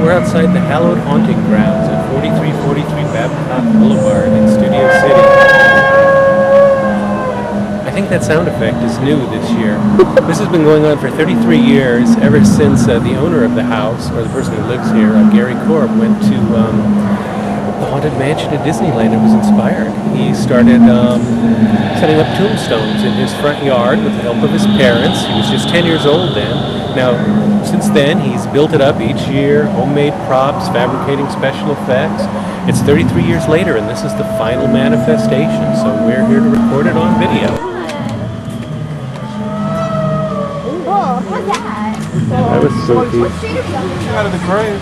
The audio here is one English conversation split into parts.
We're outside the Hallowed Haunting Grounds at 4343 Babcock Boulevard in Studio City. I think that sound effect is new this year. This has been going on for 33 years, ever since the owner of the house, or the person who lives here, Gary Korb, went to the Haunted Mansion at Disneyland and was inspired. He started setting up tombstones in his front yard with the help of his parents. He was just 10 years old then. Now, since then, he's built it up each year, homemade props, fabricating special effects. It's 33 years later, and this is the final manifestation, so we're here to record it on video. Oh, what's that? That was so cute. Out of the grave.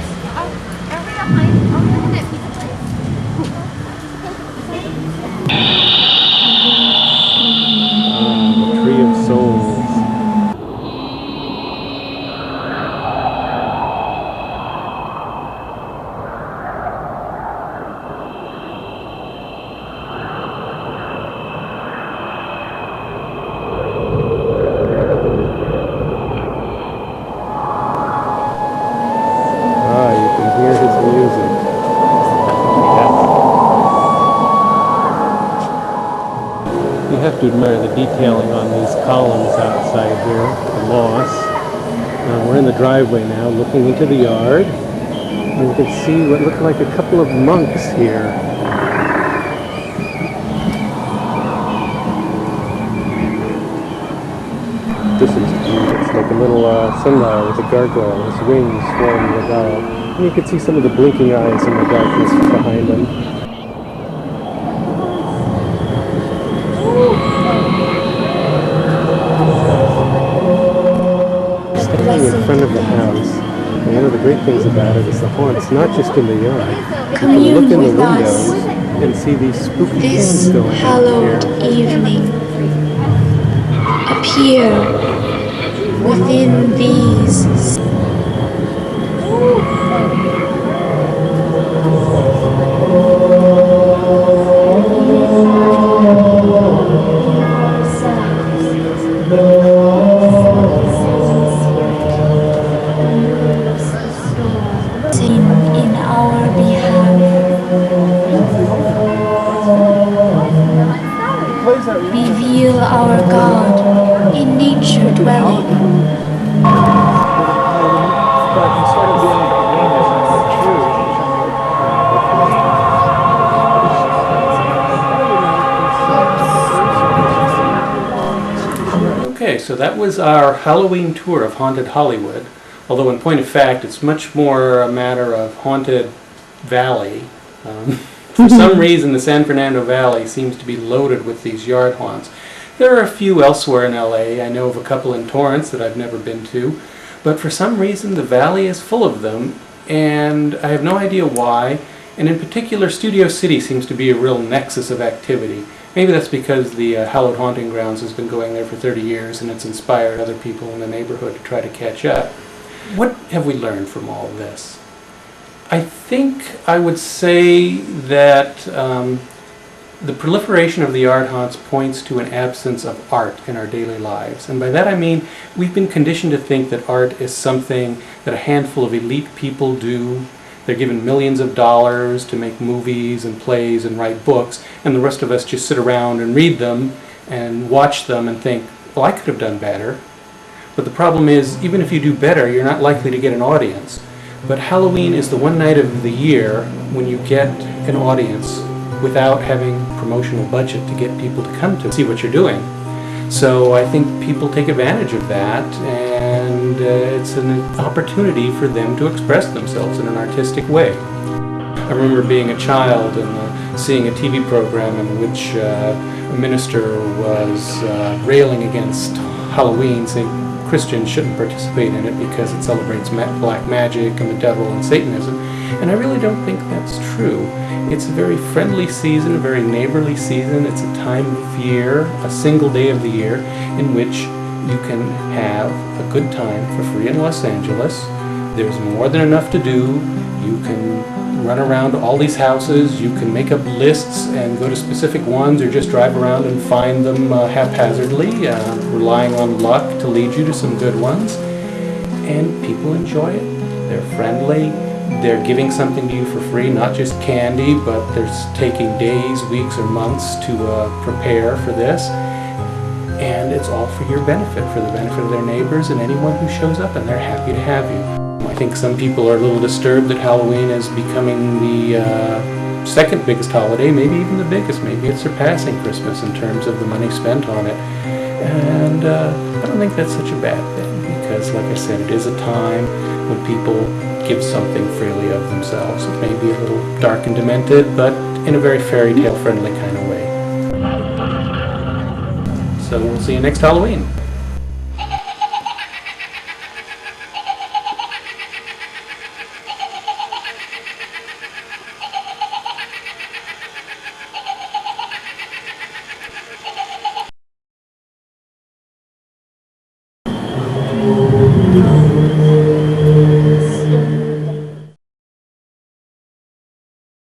The Tree of Souls. You have to admire the detailing on these columns outside here, the moss. We're in the driveway now, looking into the yard, and you can see what look like a couple of monks here. This is it's like a little sundial with a gargoyle, his wings forming the dial. And you can see some of the blinking eyes in the darkness behind him. Standing in front of the house, and one of the great things about it is the haunts, not just in the yard. You can look in the windows and see these spooky things going on here. This hallowed evening, appear within these. In our behalf, reveal our God in nature dwelling. Okay, so that was our Halloween tour of Haunted Hollywood. Although in point of fact, it's much more a matter of Haunted Valley. For some reason, the San Fernando Valley seems to be loaded with these yard haunts. There are a few elsewhere in LA. I know of a couple in Torrance that I've never been to. But for some reason, the valley is full of them, and I have no idea why. And in particular, Studio City seems to be a real nexus of activity. Maybe that's because the Hallowed Haunting Grounds has been going there for 30 years, and it's inspired other people in the neighborhood to try to catch up. What have we learned from all of this? I think I would say that the proliferation of the yard haunts points to an absence of art in our daily lives. And by that I mean we've been conditioned to think that art is something that a handful of elite people do. They're given millions of dollars to make movies and plays and write books, and the rest of us just sit around and read them and watch them and think, well, I could have done better. But the problem is, even if you do better, you're not likely to get an audience. But Halloween is the one night of the year when you get an audience without having promotional budget to get people to come to see what you're doing. So I think people take advantage of that, and it's an opportunity for them to express themselves in an artistic way. I remember being a child and seeing a TV program in which a minister was railing against Halloween, saying Christians shouldn't participate in it because it celebrates black magic and the devil and Satanism. And I really don't think that's true. It's a very friendly season, a very neighborly season. It's a time of year, a single day of the year, in which you can have a good time for free in Los Angeles. There's more than enough to do. You can run around to all these houses. You can make up lists and go to specific ones, or just drive around and find them haphazardly, relying on luck to lead you to some good ones. and people enjoy it. They're friendly. They're giving something to you for free, not just candy, but they're taking days, weeks, or months to prepare for this. And it's all for your benefit, for the benefit of their neighbors and anyone who shows up, and they're happy to have you. I think some people are a little disturbed that Halloween is becoming the second biggest holiday, maybe even the biggest. Maybe it's surpassing Christmas in terms of the money spent on it. And I don't think that's such a bad thing, because like I said, it is a time when people give something freely of themselves. It may be a little dark and demented, but in a very fairy tale friendly kind of way. So we'll see you next Halloween.